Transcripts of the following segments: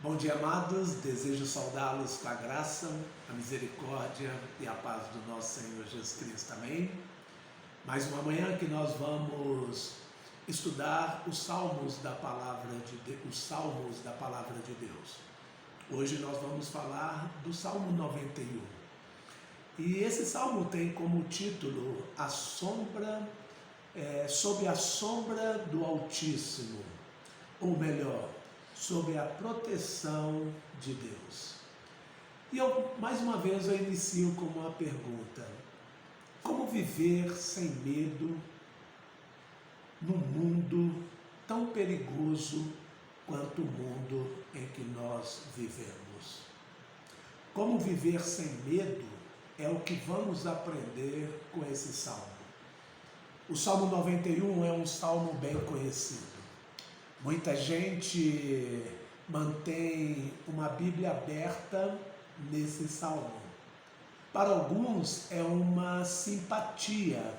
Bom dia, amados. Desejo saudá-los com a graça, a misericórdia e a paz do nosso Senhor Jesus Cristo. Amém? Mais uma manhã que nós vamos estudar os salmos da palavra de Deus. Hoje nós vamos falar do Salmo 91. E esse salmo tem como título sob a sombra do Altíssimo, ou melhor, sob a proteção de Deus. E mais uma vez eu inicio com uma pergunta: como viver sem medo num mundo tão perigoso quanto o mundo em que nós vivemos? Como viver sem medo é o que vamos aprender com esse salmo. O Salmo 91 é um salmo bem conhecido. Muita gente mantém uma Bíblia aberta nesse salmo. Para alguns é uma simpatia,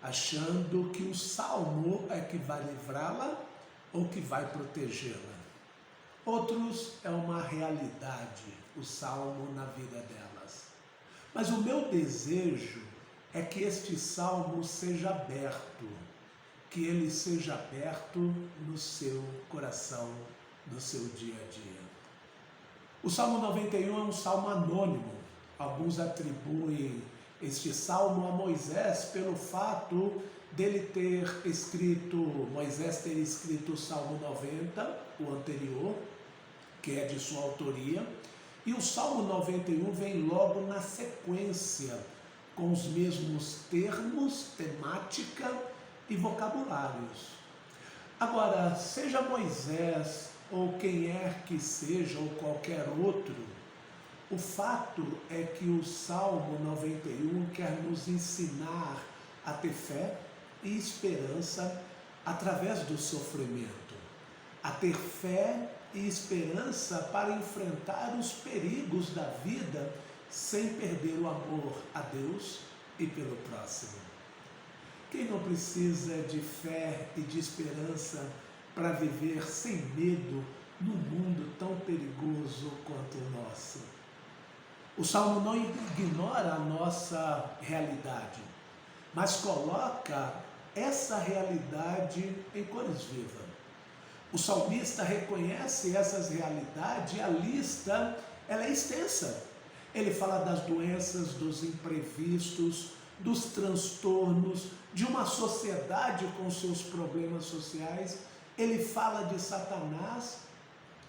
achando que o salmo é que vai livrá-la ou que vai protegê-la. Outros é uma realidade, o salmo na vida delas. Mas o meu desejo é que este salmo seja aberto, que ele seja aberto no seu coração, no seu dia a dia. O Salmo 91 é um salmo anônimo. Alguns atribuem este salmo a Moisés pelo fato Moisés ter escrito o Salmo 90, o anterior, que é de sua autoria, e o Salmo 91 vem logo na sequência, com os mesmos termos, temática e vocabulários. Agora, seja Moisés ou quem que seja, ou qualquer outro, o fato é que o Salmo 91 quer nos ensinar a ter fé e esperança através do sofrimento, a ter fé e esperança para enfrentar os perigos da vida sem perder o amor a Deus e pelo próximo. Quem não precisa de fé e de esperança para viver sem medo num mundo tão perigoso quanto o nosso? O Salmo não ignora a nossa realidade, mas coloca essa realidade em cores vivas. O salmista reconhece essas realidades e a lista ela é extensa. Ele fala das doenças, dos imprevistos, dos transtornos, de uma sociedade com seus problemas sociais. Ele fala de Satanás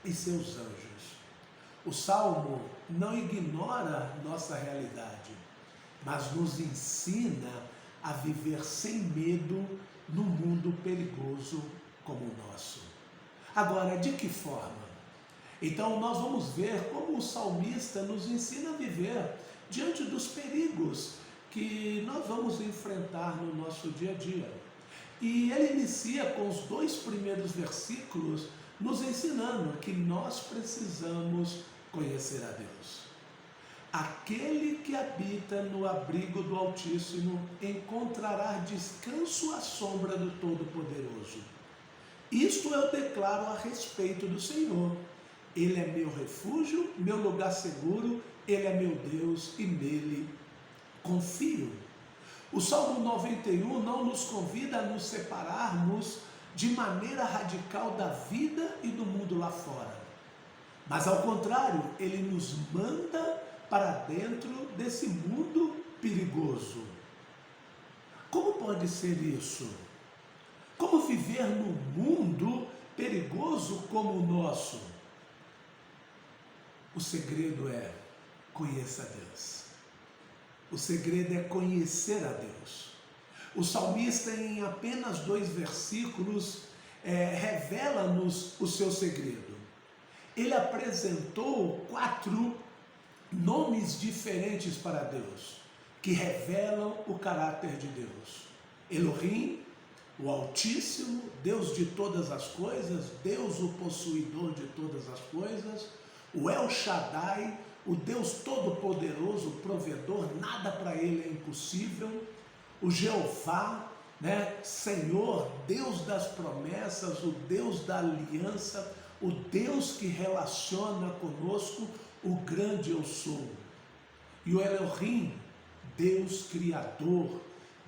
e seus anjos. O Salmo não ignora nossa realidade, mas nos ensina a viver sem medo num mundo perigoso como o nosso. Agora, de que forma? Então nós vamos ver como o salmista nos ensina a viver diante dos perigos que nós vamos enfrentar no nosso dia a dia. E ele inicia com os 2 primeiros versículos nos ensinando que nós precisamos conhecer a Deus. Aquele que habita no abrigo do Altíssimo encontrará descanso à sombra do Todo-Poderoso. Isto eu declaro a respeito do Senhor. Ele é meu refúgio, meu lugar seguro, Ele é meu Deus e nele confio. O Salmo 91 não nos convida a nos separarmos de maneira radical da vida e do mundo lá fora. Mas ao contrário, ele nos manda para dentro desse mundo perigoso. Como pode ser isso? Como viver num mundo perigoso como o nosso? O segredo é: conheça a Deus. O segredo é conhecer a Deus. O salmista, em apenas 2 versículos, revela-nos o seu segredo. Ele apresentou 4 nomes diferentes para Deus, que revelam o caráter de Deus. Elohim, o Altíssimo, Deus de todas as coisas, Deus o possuidor de todas as coisas. O El Shaddai, o Deus Todo-Poderoso, provedor, nada para ele é impossível. O Jeová, Senhor, Deus das promessas, o Deus da aliança, o Deus que relaciona conosco, o grande eu sou. E o Elohim, Deus criador,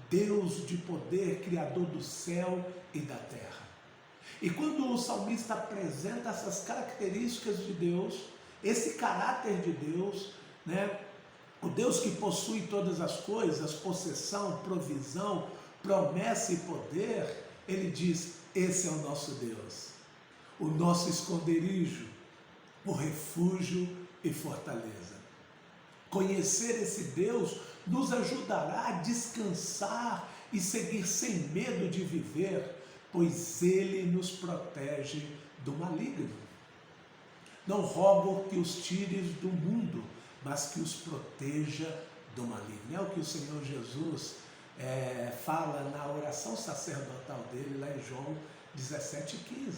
Deus de poder, criador do céu e da terra. E quando o salmista apresenta essas características de Deus, esse caráter de Deus, né? O Deus que possui todas as coisas, possessão, provisão, promessa e poder, ele diz: esse é o nosso Deus, o nosso esconderijo, o refúgio e fortaleza. Conhecer esse Deus nos ajudará a descansar e seguir sem medo de viver, pois Ele nos protege do maligno. Não rogo que os tires do mundo, mas que os proteja do maligno. É o que o Senhor Jesus fala na oração sacerdotal dele, lá em João 17,15.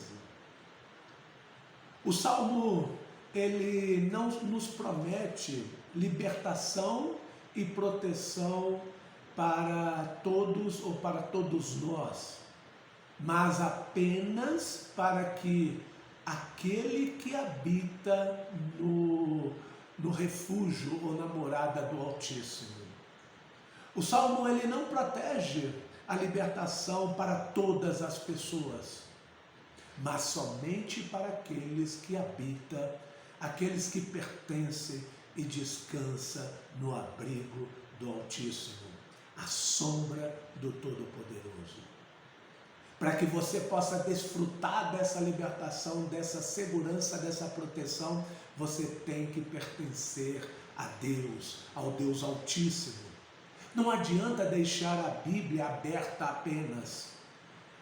O Salmo, ele não nos promete libertação e proteção para todos ou para todos nós, mas apenas para que aquele que habita no refúgio ou na morada do Altíssimo. O Salmo, ele não protege a libertação para todas as pessoas, mas somente para aqueles que habitam, aqueles que pertencem e descansam no abrigo do Altíssimo, à sombra do Todo-Poderoso. Para que você possa desfrutar dessa libertação, dessa segurança, dessa proteção, você tem que pertencer a Deus, ao Deus Altíssimo. Não adianta deixar a Bíblia aberta apenas.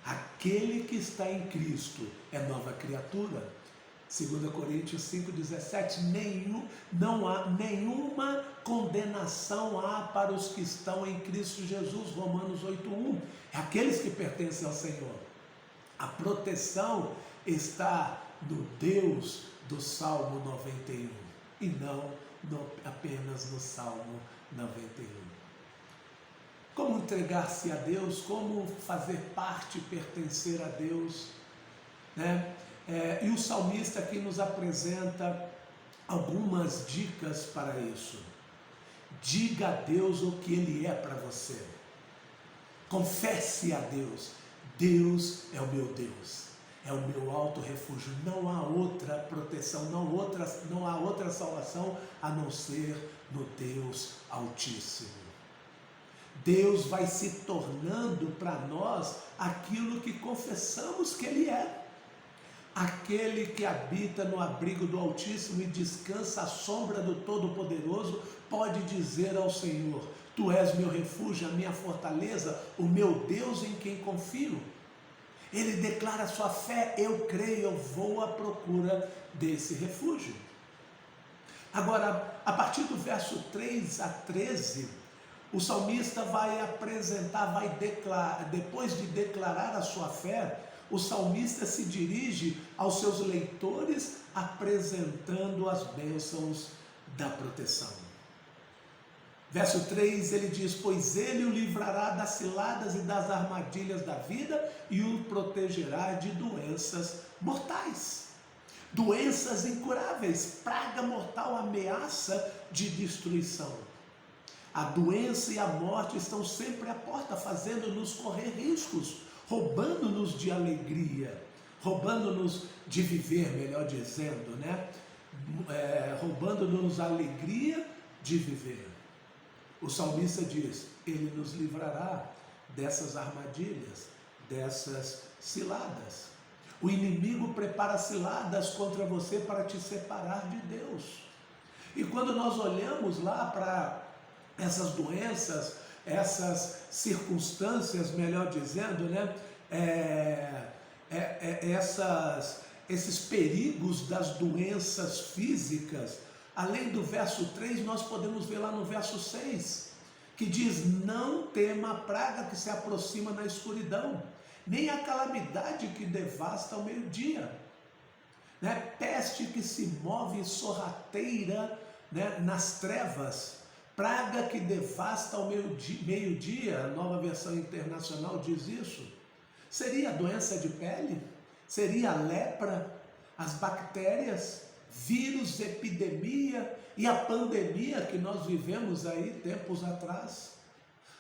Aquele que está em Cristo é nova criatura. 2 Coríntios 5,17, não há nenhuma condenação para os que estão em Cristo Jesus, Romanos 8,1, é aqueles que pertencem ao Senhor. A proteção está no Deus do Salmo 91, e não apenas no Salmo 91. Como entregar-se a Deus, como fazer parte, pertencer a Deus, né? E o salmista aqui nos apresenta algumas dicas para isso. Diga a Deus o que Ele é para você. Confesse a Deus. Deus é o meu Deus, é o meu alto refúgio. Não há outra proteção, não há outra salvação a não ser no Deus Altíssimo. Deus vai se tornando para nós aquilo que confessamos que Ele é. Aquele que habita no abrigo do Altíssimo e descansa à sombra do Todo-Poderoso pode dizer ao Senhor: Tu és meu refúgio, a minha fortaleza, o meu Deus em quem confio. Ele declara sua fé: eu creio, eu vou à procura desse refúgio. Agora, a partir do verso 3 a 13, o salmista vai declarar, depois de declarar a sua fé, o salmista se dirige aos seus leitores apresentando as bênçãos da proteção. Verso 3, ele diz: pois ele o livrará das ciladas e das armadilhas da vida e o protegerá de doenças mortais. Doenças incuráveis, praga mortal, ameaça de destruição. A doença e a morte estão sempre à porta, fazendo-nos correr riscos, roubando-nos de alegria, roubando-nos de viver, melhor dizendo, né? Roubando-nos a alegria de viver. O salmista diz: Ele nos livrará dessas armadilhas, dessas ciladas. O inimigo prepara ciladas contra você para te separar de Deus. E quando nós olhamos lá para essas doenças, essas circunstâncias, melhor dizendo, né? Esses perigos das doenças físicas, além do verso 3, nós podemos ver lá no verso 6, que diz: não tema a praga que se aproxima na escuridão, nem a calamidade que devasta ao meio-dia, né? Peste que se move sorrateira, né, nas trevas, praga que devasta ao meio-dia, a Nova Versão Internacional diz isso. Seria doença de pele? Seria lepra? as bactérias, vírus, epidemia e a pandemia que nós vivemos aí tempos atrás.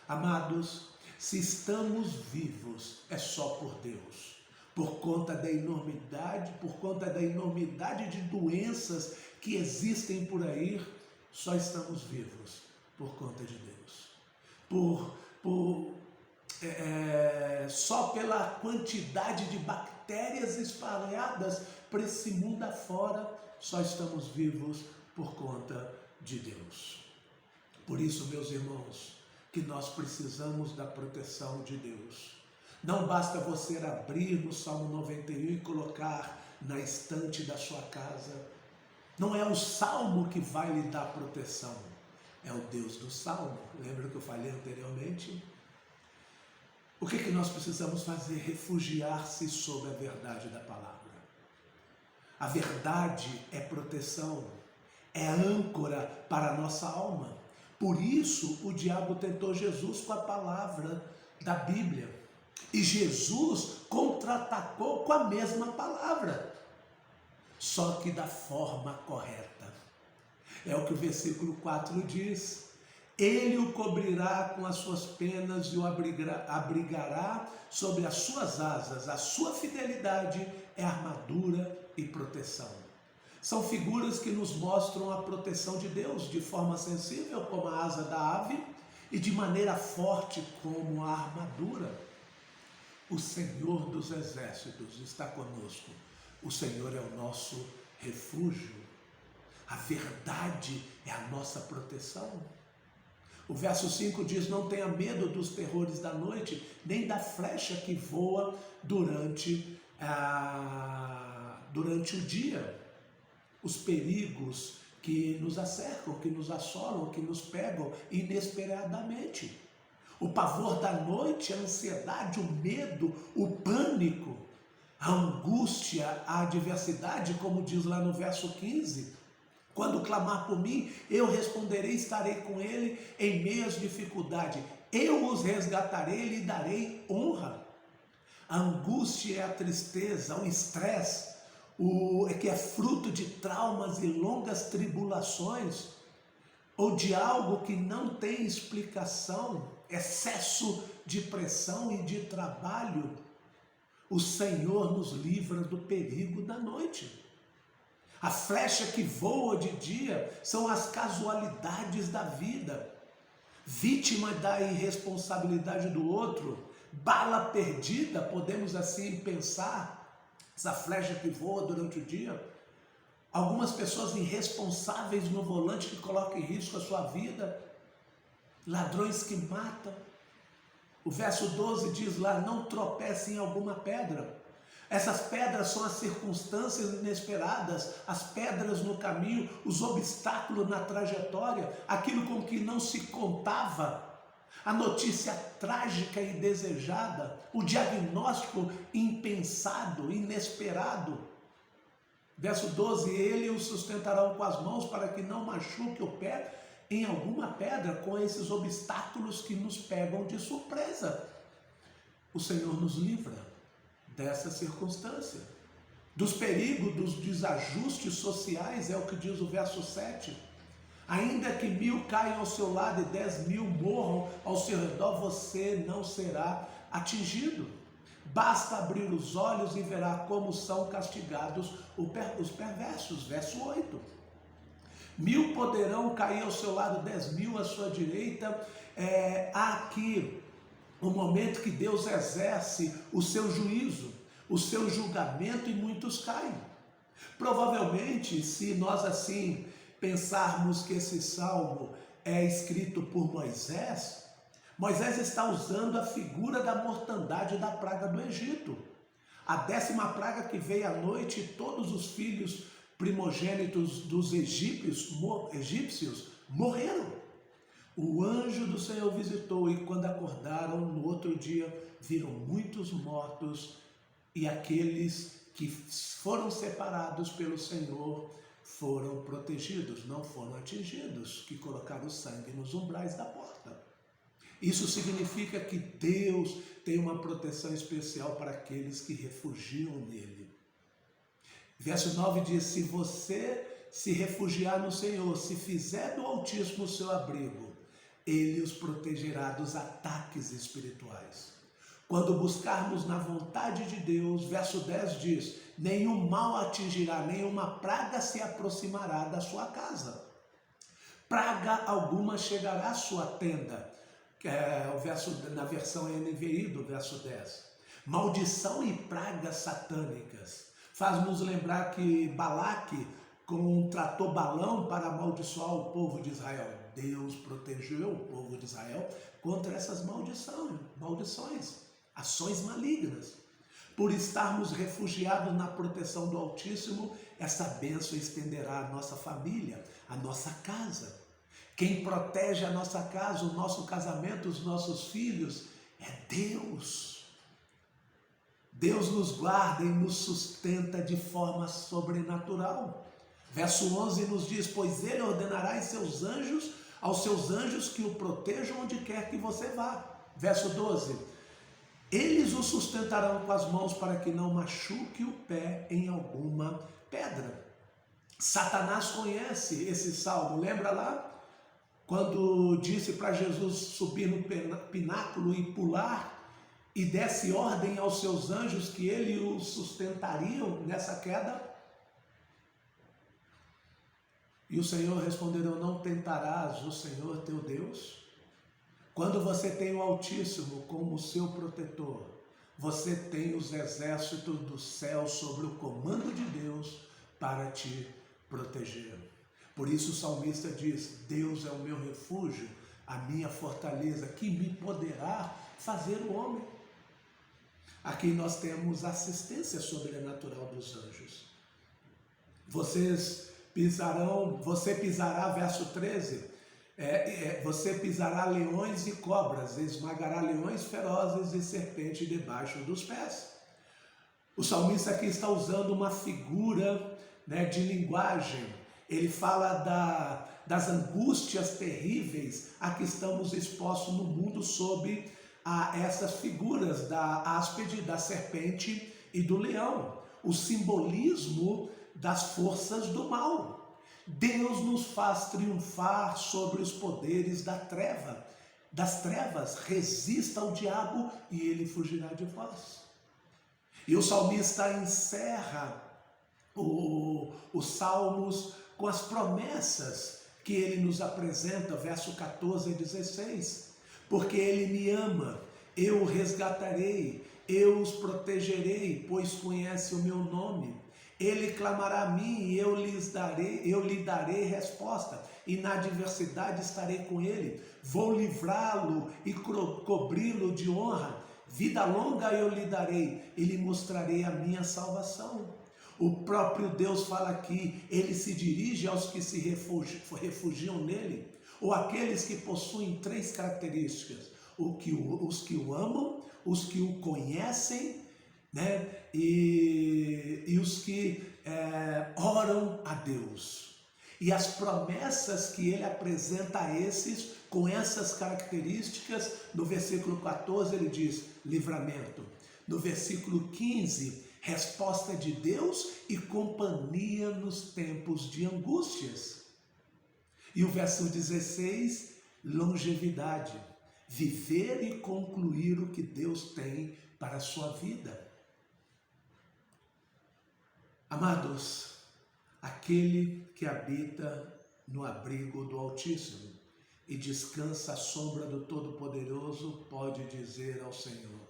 Amados, se estamos vivos é só por Deus. Por conta da enormidade de doenças que existem por aí, só estamos vivos por conta de Deus. Só pela quantidade de bactérias espalhadas por esse mundo afora, só estamos vivos por conta de Deus. Por isso, meus irmãos, que nós precisamos da proteção de Deus. Não basta você abrir no Salmo 91 e colocar na estante da sua casa. Não é o Salmo que vai lhe dar proteção, é o Deus do Salmo. Lembra que eu falei anteriormente? O que nós precisamos fazer? Refugiar-se sob a verdade da palavra. A verdade é proteção, é âncora para a nossa alma. Por isso o diabo tentou Jesus com a palavra da Bíblia. E Jesus contra-atacou com a mesma palavra, só que da forma correta. É o que o versículo 4 diz: Ele o cobrirá com as suas penas e o abrigará sobre as suas asas. A sua fidelidade é armadura e proteção. São figuras que nos mostram a proteção de Deus de forma sensível, como a asa da ave, e de maneira forte, como a armadura. O Senhor dos exércitos está conosco. O Senhor é o nosso refúgio. A verdade é a nossa proteção. O verso 5 diz: não tenha medo dos terrores da noite, nem da flecha que voa durante o dia. Os perigos que nos acercam, que nos assolam, que nos pegam inesperadamente. O pavor da noite, a ansiedade, o medo, o pânico, a angústia, a adversidade, como diz lá no verso 15. Quando clamar por mim, eu responderei, estarei com ele em meio às dificuldades. Eu os resgatarei e lhe darei honra. A angústia é a tristeza, o estresse, que é fruto de traumas e longas tribulações, ou de algo que não tem explicação, excesso de pressão e de trabalho. O Senhor nos livra do perigo da noite. A flecha que voa de dia são as casualidades da vida, vítima da irresponsabilidade do outro, bala perdida, podemos assim pensar, essa flecha que voa durante o dia. Algumas pessoas irresponsáveis no volante que colocam em risco a sua vida, ladrões que matam. O verso 12 diz lá: não tropece em alguma pedra. Essas pedras são as circunstâncias inesperadas, as pedras no caminho, os obstáculos na trajetória, aquilo com que não se contava, a notícia trágica e desejada, o diagnóstico impensado, inesperado. Verso 12: ele o sustentarão com as mãos para que não machuque o pé em alguma pedra, com esses obstáculos que nos pegam de surpresa. O Senhor nos livra dessa circunstância, dos perigos, dos desajustes sociais, é o que diz o verso 7. Ainda que 1000 caiam ao seu lado e 10.000 morram ao seu redor, você não será atingido. Basta abrir os olhos e verá como são castigados os perversos. Verso 8. 1000 poderão cair ao seu lado, 10.000 à sua direita. Há aqui o momento que Deus exerce o seu juízo, o seu julgamento, e muitos caem. Provavelmente, se nós assim pensarmos que esse salmo é escrito por Moisés, Moisés está usando a figura da mortandade da praga do Egito. A 10ª praga que veio à noite, todos os filhos primogênitos dos egípcios morreram. O anjo do Senhor visitou, e quando acordaram no outro dia, viram muitos mortos, e aqueles que foram separados pelo Senhor foram protegidos, não foram atingidos, que colocaram sangue nos umbrais da porta. Isso significa que Deus tem uma proteção especial para aqueles que refugiam nele. Verso 9 diz: se você se refugiar no Senhor, se fizer do Altíssimo o seu abrigo, Ele os protegerá dos ataques espirituais. Quando buscarmos na vontade de Deus, verso 10 diz: nenhum mal atingirá, nenhuma praga se aproximará da sua casa. Praga alguma chegará à sua tenda, que é o verso, na versão NVI do verso 10. Maldição e pragas satânicas. Faz-nos lembrar que Balaque contratou Balão para amaldiçoar o povo de Israel. Deus protegeu o povo de Israel contra essas maldições, ações malignas. Por estarmos refugiados na proteção do Altíssimo, essa bênção estenderá a nossa família, a nossa casa. Quem protege a nossa casa, o nosso casamento, os nossos filhos, é Deus. Deus nos guarda e nos sustenta de forma sobrenatural. Verso 11 nos diz: pois Ele ordenará aos seus anjos que o protejam onde quer que você vá. Verso 12: eles o sustentarão com as mãos para que não machuque o pé em alguma pedra. Satanás conhece esse salmo, lembra lá? Quando disse para Jesus subir no pináculo e pular, e desse ordem aos seus anjos que ele o sustentariam nessa queda. E o Senhor respondeu: não tentarás o Senhor teu Deus? Quando você tem o Altíssimo como seu protetor, você tem os exércitos do céu sobre o comando de Deus para te proteger. Por isso o salmista diz: Deus é o meu refúgio, a minha fortaleza, que me poderá fazer o homem. Aqui nós temos assistência sobrenatural dos anjos. Você pisará, verso 13, você pisará leões e cobras, esmagará leões ferozes e serpente debaixo dos pés. O salmista aqui está usando uma figura, de linguagem. Ele fala das angústias terríveis a que estamos expostos no mundo sob essas figuras da áspide, da serpente e do leão. O simbolismo das forças do mal. Deus nos faz triunfar sobre os poderes das trevas. Resista ao diabo e ele fugirá de vós. E o salmista encerra os salmos com as promessas que ele nos apresenta, verso 14 e 16. Porque ele me ama, eu o resgatarei, eu os protegerei, pois conhece o meu nome. Ele clamará a mim e eu lhe darei resposta, e na adversidade estarei com ele. Vou livrá-lo e cobri-lo de honra. Vida longa eu lhe darei e lhe mostrarei a minha salvação. O próprio Deus fala aqui, ele se dirige aos que se refugiam nele, ou aqueles que possuem três características: os que o amam, os que o conhecem, e os que oram a Deus. E as promessas que ele apresenta a esses, com essas características, no versículo 14 ele diz: livramento. No versículo 15, resposta de Deus e companhia nos tempos de angústias. E o verso 16, longevidade, viver e concluir o que Deus tem para a sua vida. Amados, aquele que habita no abrigo do Altíssimo e descansa à sombra do Todo-Poderoso pode dizer ao Senhor: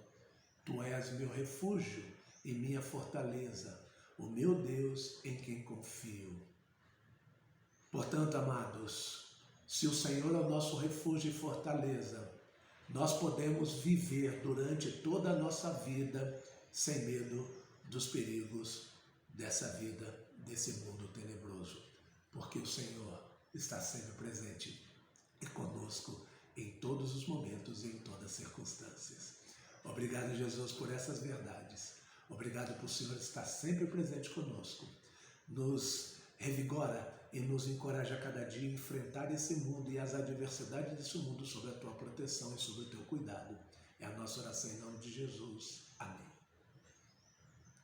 Tu és meu refúgio e minha fortaleza, o meu Deus em quem confio. Portanto, amados, se o Senhor é o nosso refúgio e fortaleza, nós podemos viver durante toda a nossa vida sem medo dos perigos dessa vida, desse mundo tenebroso, porque o Senhor está sempre presente e conosco em todos os momentos e em todas as circunstâncias. Obrigado, Jesus, por essas verdades. Obrigado por o Senhor estar sempre presente conosco. Nos revigora e nos encoraja a cada dia a enfrentar esse mundo e as adversidades desse mundo sob a tua proteção e sob o teu cuidado. É a nossa oração em nome de Jesus. Amém.